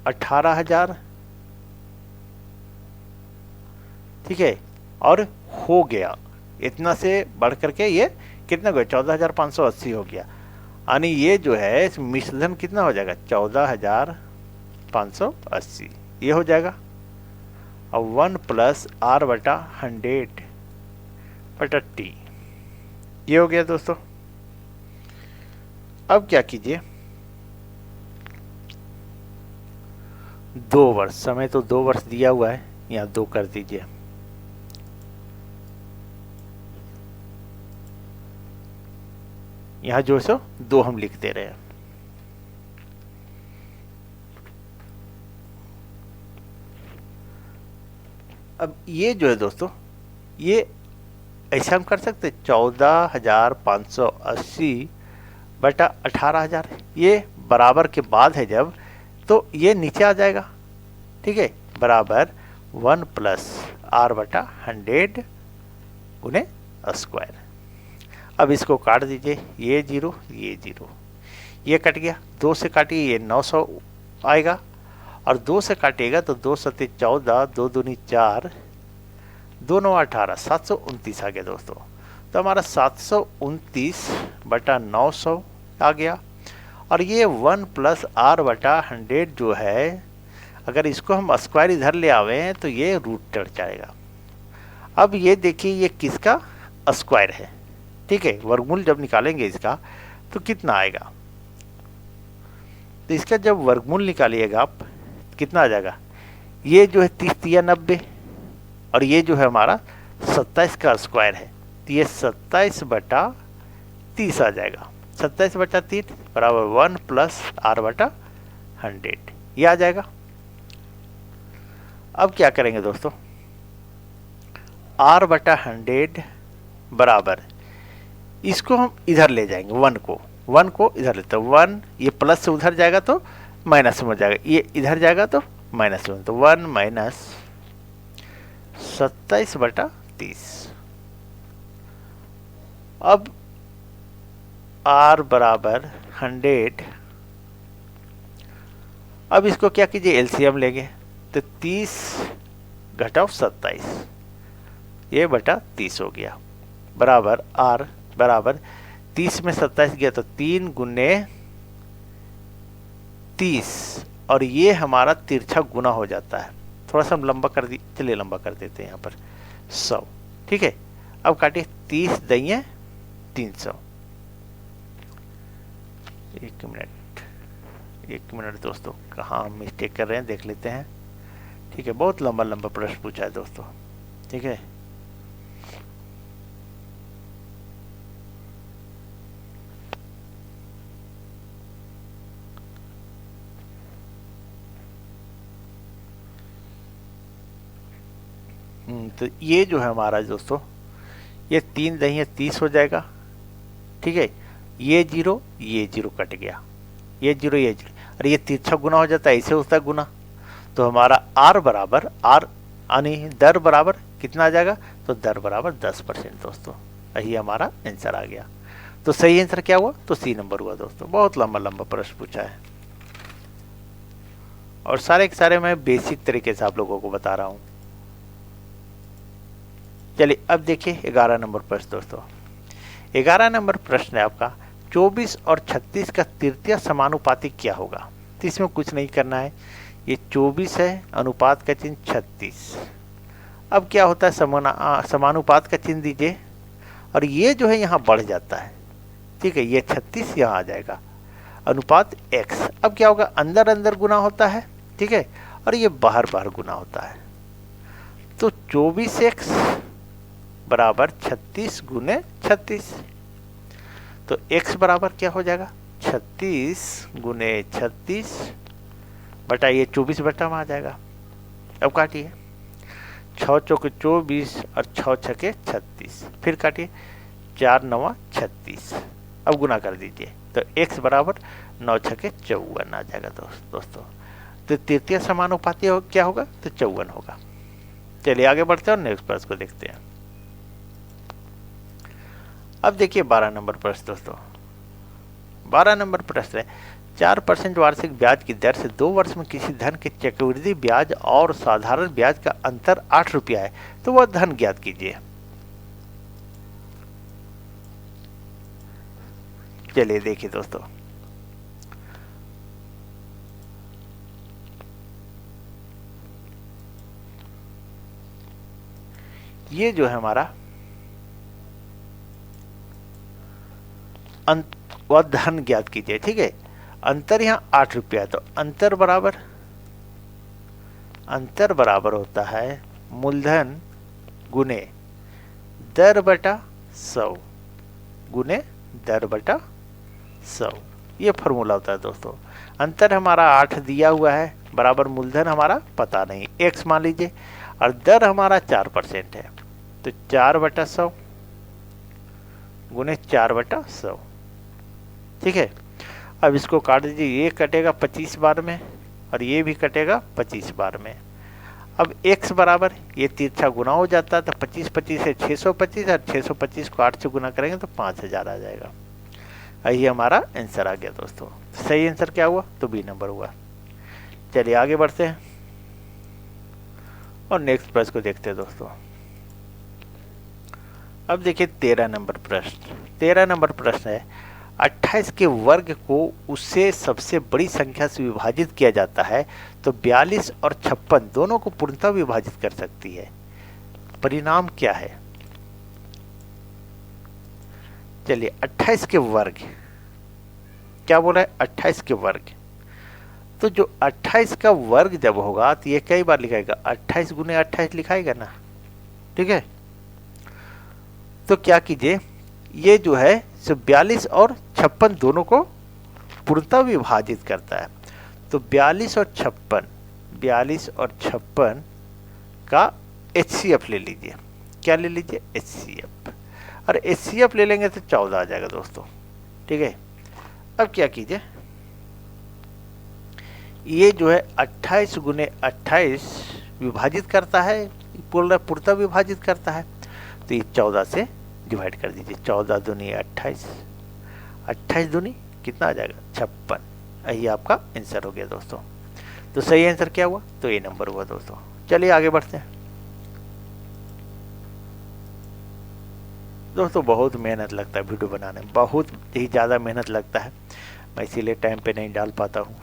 18,000, ठीक है। और हो गया इतना से बढ़ करके ये कितना हो गया 14,580 हो गया, यानी ये जो है मिश्रधन कितना हो जाएगा 14,580 ये हो जाएगा। और 1 प्लस R बटा 100 बटा T ये हो गया दोस्तों। अब क्या कीजिए, 2 वर्ष, समय तो 2 वर्ष दिया हुआ है, यहाँ 2 कर दीजिए। यहाँ जो सो 2 हम लिख दे रहे हैं। अब ये जो है दोस्तों, ये ऐसा हम कर सकते 14,580 बटा 18,000, ये बराबर के बाद है जब, तो ये नीचे आ जाएगा, ठीक है। बराबर 1 प्लस R बटा 100 गुने स्क्वायर। अब इसको काट दीजिए, ये 0 ये 0, ये कट गया, 2 से काटिए ये 900 आएगा, और 2 से काटिएगा तो 2 सत्ते 14, 2 दूनी 4, 2 9 18, 729 आ गया दोस्तों। तो हमारा 729 बटा 900 आ गया। और ये 1 प्लस R बटा 100 जो है, अगर इसको हम स्क्वायर इधर ले आवे तो ये रूट चढ़ जाएगा। अब ये देखिए ये किसका स्क्वायर है, ठीक है। वर्गमूल जब निकालेंगे इसका तो कितना आएगा, तो इसका जब वर्गमूल निकालिएगा आप कितना आ जाएगा, ये जो है 30 या 90, और ये जो है हमारा 27 का स्क्वायर है, तो ये 27 बटा 30 आ जाएगा। 27 बटा 30 बराबर 1 प्लस R बटा 100 ये आ जाएगा। अब क्या करेंगे दोस्तों, R बटा 100 बराबर, इसको हम इधर ले जाएंगे, 1 को इधर लेते हैं, 1 ये प्लस से उधर जाएगा तो माइनस में हो जाएगा, ये इधर जाएगा तो माइनस में, तो 1 माइनस 27 बटा 30। अब R बराबर 100, अब इसको क्या कीजिए एलसीएम लेंगे, तो 30 घटाओ 27 ये बटा 30 हो गया, बराबर R बराबर 30 में 27 गया तो 3 गुने 30, और ये हमारा तिरछा गुना हो जाता है। थोड़ा सा हम लंबा कर दी, चलिए लंबा कर देते हैं यहाँ पर 100, ठीक है। अब काटिए 30 दइए 300। एक मिनट दोस्तों, कहाँ हम मिस्टेक कर रहे हैं देख लेते हैं, ठीक है। बहुत लंबा लंबा प्रश्न पूछा है दोस्तों, ठीक है। तो ये जो है हमारा दोस्तों, ये 3 दही 30 हो जाएगा, ठीक है। ये 0 कट गया, ये 0 और ये तिरछा गुना हो जाता है, ऐसे होता है गुना। तो हमारा R बराबर यानी दर बराबर कितना आ जाएगा, तो दर बराबर 10% दोस्तों, यही हमारा आंसर आ गया। तो सही आंसर क्या हुआ, तो C नंबर हुआ दोस्तों। बहुत लंबा लंबा प्रश्न पूछा है, और सारे के सारे मैं बेसिक तरीके से आप लोगों को बता रहा हूँ। चलिए अब देखिए 11 नंबर प्रश्न दोस्तों। 11 नंबर प्रश्न है आपका, 24 और 36 का तृतीय समानुपाती क्या होगा। तो इसमें कुछ नहीं करना है, ये 24 है, अनुपात का चिन्ह 36। अब क्या होता है, समानुपात का चिन्ह दीजिए और ये जो है यहाँ बढ़ जाता है, ठीक है, ये 36 यहाँ आ जाएगा, अनुपात x। अब क्या होगा, अंदर अंदर गुना होता है, ठीक है, और ये बाहर बाहर गुना होता है। तो 24x बराबर 36 गुने 36। तो x बराबर क्या हो जाएगा, 36 गुने 36 बटा ये 24 बटा में आ जाएगा। अब काटिए, 6 चौके 24 और 6 छके 36, फिर काटिए, 4 नवा 36। अब गुना कर दीजिए तो x बराबर 9 छके 54 आ जाएगा दोस्तों। तो तृतीय समानुपाती क्या होगा, तो 54 होगा। चलिए आगे बढ़ते हैं और नेक्स्ट प्रश्न को देखते हैं। अब देखिए 12 नंबर प्रश्न दोस्तों। 12 नंबर प्रश्न है, 4% वार्षिक ब्याज की दर से 2 वर्ष में किसी धन के चक्रवृद्धि ब्याज और साधारण ब्याज का अंतर 8 रुपया है, तो वह धन ज्ञात कीजिए। चलिए देखिए दोस्तों, ये जो है हमारा वह धन ज्ञात कीजिए, ठीक है। अंतर यहाँ 8 रुपया है, तो अंतर बराबर होता है मूलधन गुने दर बटा 100 गुने दर बटा 100। ये फॉर्मूला होता है दोस्तों। अंतर हमारा 8 दिया हुआ है, बराबर मूलधन हमारा पता नहीं, x मान लीजिए, और दर हमारा 4% है, तो 4 बटा 100 गुने 4 बटा 100, ठीक है। अब इसको काट दीजिए, ये कटेगा 25 बार में और ये भी कटेगा 25 बार में। अब x बराबर, ये तिरछा गुना हो जाता है, तो 25 25 है 625 और 625 को 8 से गुना करेंगे तो 5000 आ जाएगा। यही हमारा आंसर आ गया दोस्तों। सही आंसर क्या हुआ, तो बी नंबर हुआ। चलिए आगे बढ़ते हैं और नेक्स्ट प्रश्न को देखते हैं दोस्तों। अब देखिए 13 नंबर प्रश्न। 13 नंबर प्रश्न है, 28 के वर्ग को उससे सबसे बड़ी संख्या से विभाजित किया जाता है तो 42 और 56 दोनों को पूर्णतः विभाजित कर सकती है, परिणाम क्या है। चलिए 28 के वर्ग, क्या बोला है, 28 के वर्ग। तो जो 28 का वर्ग जब होगा तो ये कई बार लिखाएगा, 28 गुने 28 लिखाएगा ना, ठीक है। तो क्या कीजिए, ये जो है 42 और 56 दोनों को पूर्णतः विभाजित करता है, तो 42 और 56 का HCF ले लीजिए। क्या ले लीजिए, HCF, और HCF ले लेंगे तो 14 आ जाएगा दोस्तों, ठीक है। अब क्या कीजिए, ये जो है 28 गुने 28 विभाजित करता है, पूर्णतः विभाजित करता है, तो ये 14 से डिवाइड कर दीजिए। 14 दूनी 28, 28 दूनी कितना आ जाएगा, 56। यही आपका आंसर हो गया दोस्तों। तो सही आंसर क्या हुआ, तो ए नंबर हुआ दोस्तों। चलिए आगे बढ़ते हैं दोस्तों। बहुत मेहनत लगता है वीडियो बनाने में, बहुत ही ज़्यादा मेहनत लगता है, मैं इसीलिए टाइम पे नहीं डाल पाता हूँ।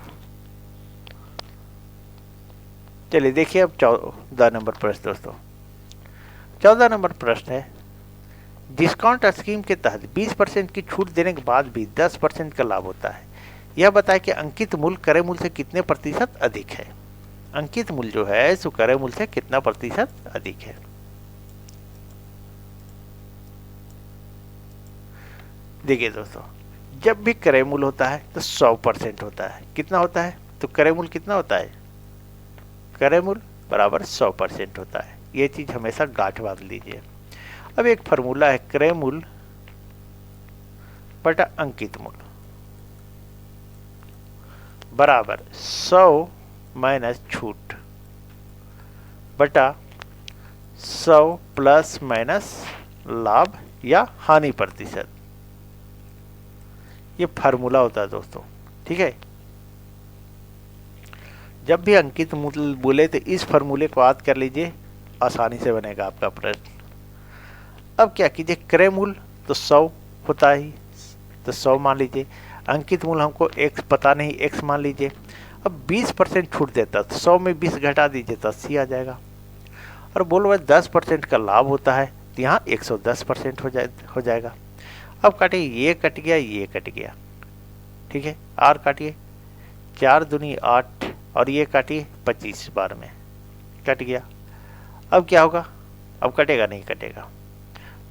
चलिए देखिए अब 14 नंबर प्रश्न दोस्तों। 14 नंबर प्रश्न है, डिस्काउंट स्कीम के तहत 20% की छूट देने के बाद भी 10% का लाभ होता है। यह बताएं कि अंकित मूल्य क्रय मूल्य से कितने प्रतिशत अधिक है। अंकित मूल्य जो है सो क्रय मूल्य से कितना प्रतिशत अधिक है। देखिए दोस्तों, जब भी क्रय मूल्य होता है तो 100% होता है। कितना होता है, तो क्रय मूल्य कितना होता है, क्रय मूल्य बराबर 100% होता है। ये चीज हमेशा गांठ बांध लीजिए। अब एक फॉर्मूला है, क्रय मूल्य बटा अंकित मूल्य बराबर 100 माइनस छूट बटा 100 प्लस माइनस लाभ या हानि प्रतिशत। ये फार्मूला होता है दोस्तों, ठीक है। जब भी अंकित मूल्य बोले तो इस फार्मूले को याद कर लीजिए, आसानी से बनेगा आपका प्रश्न। अब क्या कीजिए, क्रय मूल्य तो 100 होता ही, तो 100 मान लीजिए। अंकित मूल्य हमको x पता नहीं, x मान लीजिए। अब 20% छूट देता तो 100 में 20 घटा दीजिए तो 80 आ जाएगा। और बोलो भाई 10% का लाभ होता है तो यहाँ 110% हो जाएगा। अब काटिए, ये कट गया, ये कट गया, ठीक है। आर काटिए, 4 दूनी 8 और ये काटिए 25 बार में, कट गया। अब क्या होगा, अब कटेगा नहीं, कटेगा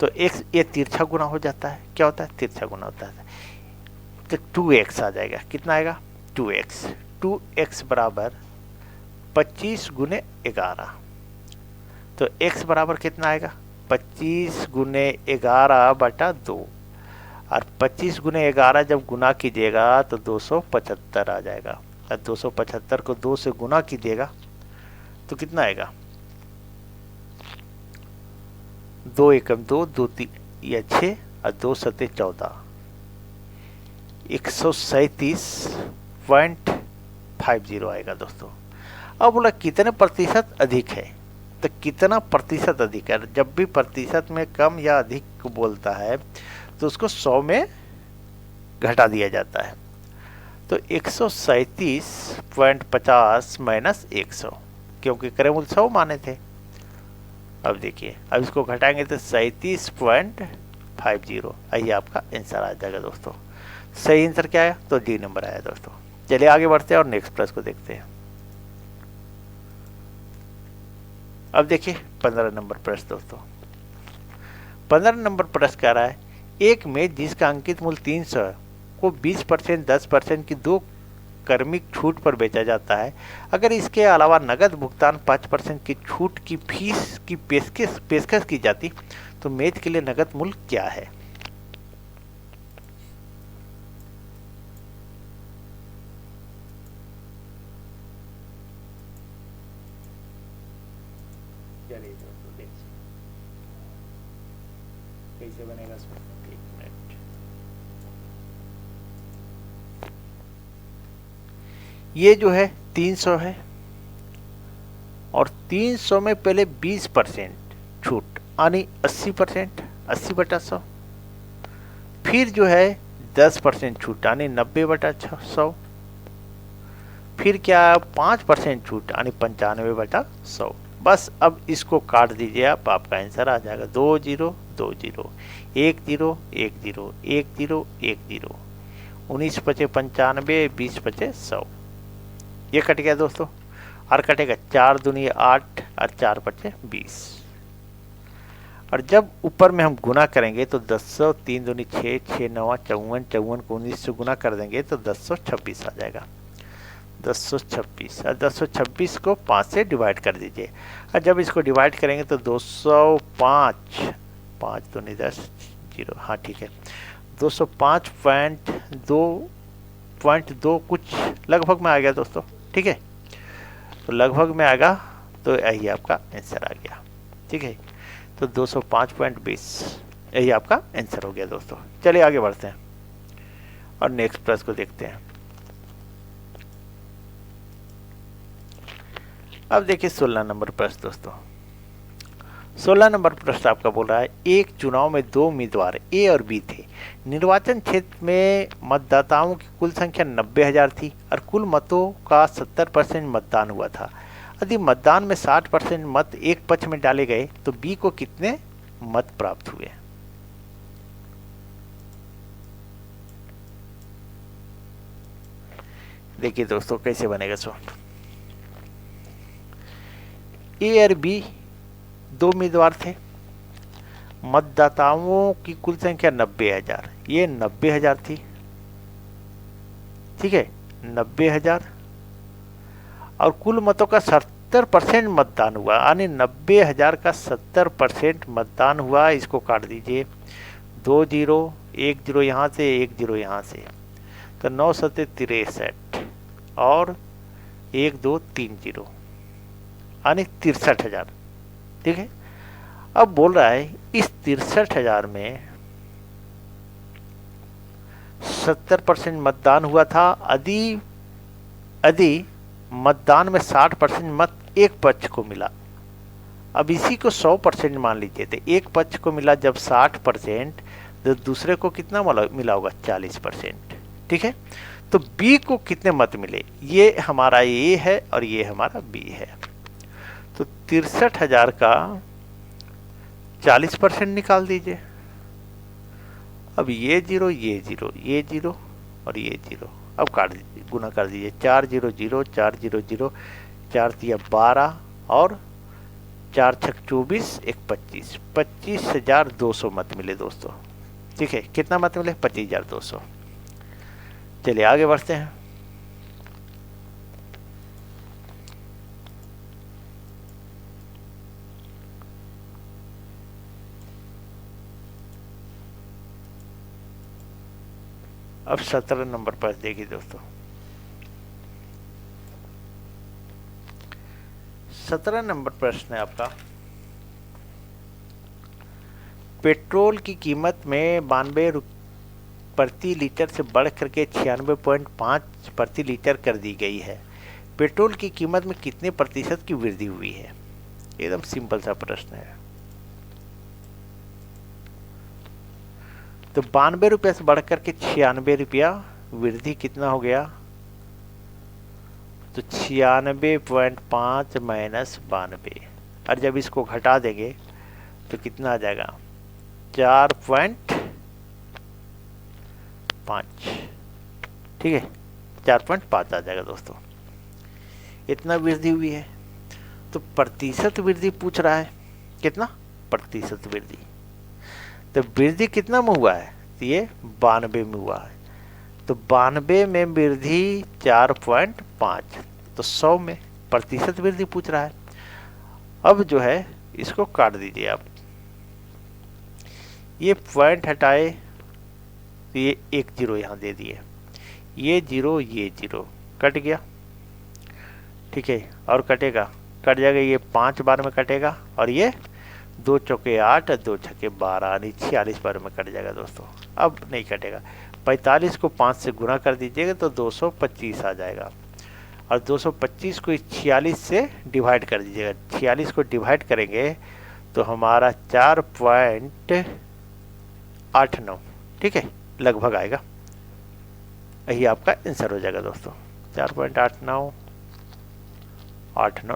तो x ये तिरछा गुना हो जाता है। क्या होता है, तिरछा गुना होता है। तो 2x आ जाएगा। कितना आएगा, 2x। 2x बराबर 25 गुने 11। तो x बराबर कितना आएगा, 25 गुने 11 बटा 2। और 25 गुने 11 जब गुना कीजिएगा तो 275 आ जाएगा। और 275 को 2 से गुना कीजिएगा तो कितना आएगा, 2 एकम 2, 2 3 या 6 और 2 सते 14, 137.50 आएगा दोस्तों। अब बोला कितने प्रतिशत अधिक है, तो कितना प्रतिशत अधिक है, जब भी प्रतिशत में कम या अधिक बोलता है तो उसको 100 में घटा दिया जाता है। तो 137.50 माइनस 100, क्योंकि क्रयमूल्य 100 माने थे। अब देखिए, अब इसको घटाएंगे तो 37.50, आइए आपका आंसर आ जाएगा दोस्तों। सही आंसर क्या आया, तो डी नंबर आया दोस्तों। चलिए आगे बढ़ते हैं और नेक्स्ट प्रश्न को देखते हैं। अब देखिए 15 नंबर प्रश्न दोस्तों। 15 नंबर प्रश्न कह रहा है, एक मेज जिसका अंकित मूल्य 300 को 20% 10% की 2 क्रमिक छूट पर बेचा जाता है। अगर इसके अलावा नगद भुगतान 5% की छूट की फीस की पेशकश की जाती तो मेज के लिए नगद मूल्य क्या है। चलिए दोस्तों देखिए कैसे बनेगा इसमें। एक मिनट, ये जो है 300 है और 300 में पहले 20% छूट यानी 80%, 80 बटा 100। फिर जो है 10% छूट यानी 90 बटा 100। फिर क्या 5% छूट यानी 95 बटा 100। बस अब इसको काट दीजिए आप, आपका आंसर आ जाएगा 2 0 2 0 1 0 1 0 1 0 1 0, 19 पचे 95, 20 पचे 100। ये कट गया दोस्तों। और कटेगा 4 दूनी 8 और 4 पचे 20। और जब ऊपर में हम गुना करेंगे तो 10 3 दूनी 6 6 9 54, 54 को 19 से गुना कर देंगे तो 1026 आ जाएगा। 1026 और 1026 को 5 से डिवाइड कर दीजिए। और जब इसको डिवाइड करेंगे तो 205, 5 दूनी 10 0, हाँ ठीक है, 205.2 कुछ लगभग में आ गया दोस्तों, ठीक है। तो लगभग में आएगा तो यही आपका आंसर आ गया, ठीक है। तो 205.20 यही आपका आंसर हो गया दोस्तों। चलिए आगे बढ़ते हैं और नेक्स्ट प्रश्न को देखते हैं। अब देखिए 16 नंबर प्रश्न दोस्तों। 16 नंबर प्रश्न आपका बोल रहा है, एक चुनाव में 2 उम्मीदवार ए और बी थे। निर्वाचन क्षेत्र में मतदाताओं की कुल संख्या 90,000 थी और कुल मतों का 70% मतदान हुआ था। यदि मतदान में 60% मत एक पक्ष में डाले गए तो बी को कितने मत प्राप्त हुए। देखिए दोस्तों कैसे बनेगा सो। ए और बी 2 उम्मीदवार थे, मतदाताओं की कुल संख्या 90,000, ये 90,000 थी, ठीक है, 90,000। और कुल मतों का 70% मतदान हुआ, यानी 90,000 का 70% मतदान हुआ। इसको काट दीजिए, 2 0 1 0 यहाँ से 1 0 यहाँ से, तो 9 सते 63 और 1 2 3 0 यानी 63,000, ठीक है। अब बोल रहा है इस 63,000 में 70% मतदान हुआ था। यदि मतदान में 60% मत एक पक्ष को मिला, अब इसी को 100% मान लीजिए, तो एक पक्ष को मिला जब 60%, तो दूसरे को कितना मिला होगा 40%, ठीक है। तो बी को कितने मत मिले, ये हमारा ए है और ये हमारा बी है। तो 63,000 का 40% निकाल दीजिए। अब ये जीरो, ये जीरो, ये जीरो और ये जीरो, अब काट दीजिए, गुना कर दीजिए। 4 0 0, 4 0 0, 4 तिया 12 और 4 छक 24, 1 25, 25,200 मत मिले दोस्तों। ठीक है, कितना मत मिले, 25,200। चलिए आगे बढ़ते हैं। अब 17 नंबर पर देखिए दोस्तों। 17 नंबर प्रश्न है आपका, पेट्रोल की कीमत में 92 प्रति लीटर से बढ़ करके 96.5 प्रति लीटर कर दी गई है। पेट्रोल की कीमत में कितने प्रतिशत की वृद्धि हुई है। एकदम सिंपल सा प्रश्न है। तो 92 रुपया से बढ़ करके 96 रुपया, वृद्धि कितना हो गया, तो 96.5 माइनस 92, और जब इसको घटा देंगे तो कितना आ जाएगा, 4.5। ठीक है, 4.5 आ जाएगा दोस्तों। इतना वृद्धि हुई है। तो प्रतिशत वृद्धि पूछ रहा है, कितना प्रतिशत वृद्धि, तो वृद्धि कितना में हुआ है, तो ये 92 में हुआ है। तो 92 में वृद्धि 4.5, तो 100 में प्रतिशत वृद्धि पूछ रहा है। अब जो है इसको काट दीजिए आप, ये पॉइंट हटाए तो ये एक जीरो यहाँ दे दिए, ये जीरो, ये जीरो कट गया। ठीक है, और कटेगा, कट जाएगा, ये 5 बार में कटेगा और ये 2 चौके 8, 2 छक्के 12, यानी 46 बार में कट जाएगा दोस्तों। अब नहीं कटेगा। 45 को 5 से गुना कर दीजिएगा तो 225 आ जाएगा, और 225 को 46 से डिवाइड कर दीजिएगा। 46 को डिवाइड करेंगे तो हमारा 4.89, ठीक है, लगभग आएगा। यही आपका आंसर हो जाएगा दोस्तों, 4.89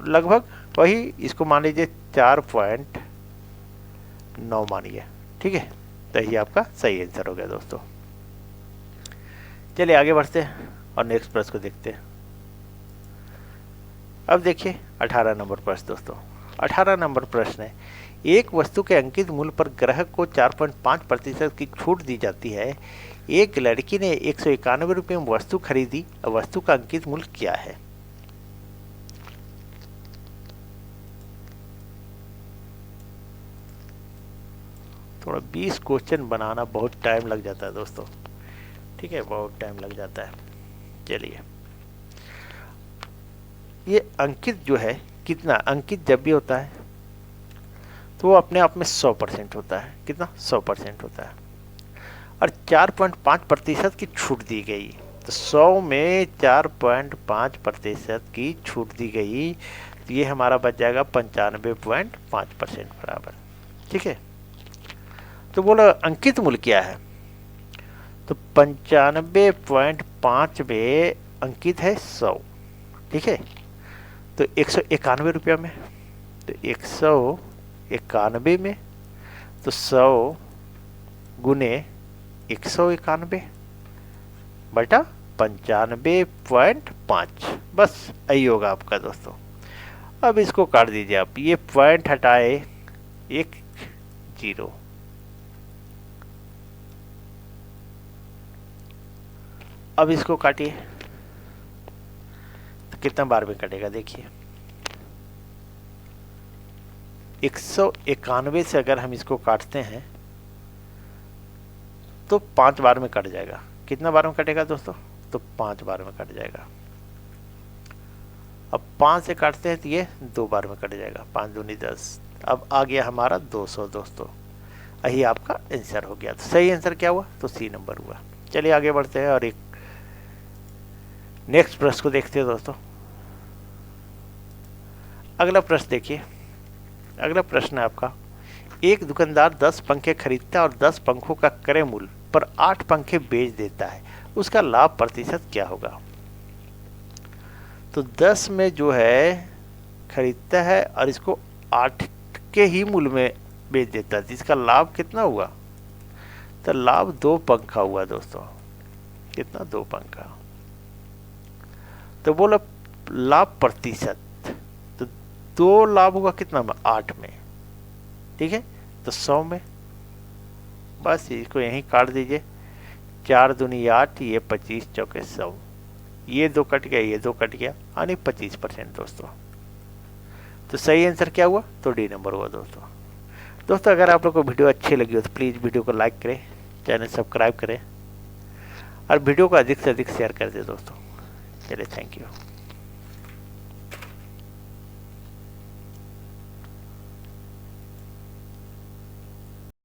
लगभग वही, इसको मान लीजिए 4.9 मानिए। ठीक है, तो यही आपका सही आंसर हो गया दोस्तों। चलिए आगे बढ़ते हैं और नेक्स्ट प्रश्न को देखते हैं। अब देखिए 18 नंबर प्रश्न दोस्तों। 18 नंबर प्रश्न है, एक वस्तु के अंकित मूल्य पर ग्राहक को 4.5% की छूट दी जाती है। एक लड़की ने 191 रुपये में वस्तु खरीदी, वस्तु का अंकित मूल्य क्या है। थोड़ा 20 क्वेश्चन बनाना बहुत टाइम लग जाता है दोस्तों। ठीक है, बहुत टाइम लग जाता है। चलिए, ये अंकित जो है, कितना अंकित जब भी होता है तो वो अपने आप में 100% होता है। कितना, 100% होता है। और 4.5% की छूट दी गई, तो 100 में 4.5% की छूट दी गई, तो ये हमारा बच जाएगा 95.5% बराबर। ठीक है, तो बोलो अंकित मूल्य क्या है, तो 95.5 में अंकित है 100। ठीक है, तो 191 रुपया में, तो 191 में तो 100 गुने 191 बटा 95.5, बस यही होगा आपका दोस्तों। अब इसको काट दीजिए आप, ये पॉइंट हटाए, एक जीरो, अब इसको काटिए तो कितना बार में कटेगा, देखिए 191 से अगर हम इसको काटते हैं तो 5 बार में कट जाएगा। कितना बार में कटेगा दोस्तों, तो 5 बार में कट जाएगा। अब 5 से काटते हैं तो ये 2 बार में कट जाएगा, 5 दूनी 10। अब आ गया हमारा 200 दोस्तों। यही आपका आंसर हो गया। तो सही आंसर क्या हुआ, तो सी नंबर हुआ। चलिए आगे बढ़ते हैं और एक नेक्स्ट प्रश्न को देखते हैं दोस्तों। अगला प्रश्न देखिए। अगला प्रश्न है आपका, एक दुकानदार 10 पंखे खरीदता है और 10 पंखों का क्रय मूल्य पर 8 पंखे बेच देता है। उसका लाभ प्रतिशत क्या होगा। तो 10 में जो है खरीदता है और इसको 8 के ही मूल्य में बेच देता है, तो इसका लाभ कितना हुआ। तो लाभ 2 पंखा हुआ दोस्तों, कितना 2 पंखा। तो बोला लाभ प्रतिशत, तो 2 लाभ होगा कितना में 8 में, ठीक है। तो 100 में, बस इसको यहीं काट दीजिए, 4 दूनी 8, ये 25 चौके 100, ये 2 कट गया, ये 2 कट गया, यानी 25% दोस्तों। तो सही आंसर क्या हुआ, तो डी नंबर हुआ दोस्तों। अगर आप लोग को वीडियो अच्छी लगी हो तो प्लीज़ वीडियो को लाइक करें, चैनल सब्सक्राइब करें और वीडियो को अधिक से अधिक शेयर कर दें दोस्तों। चलिए, थैंक यू।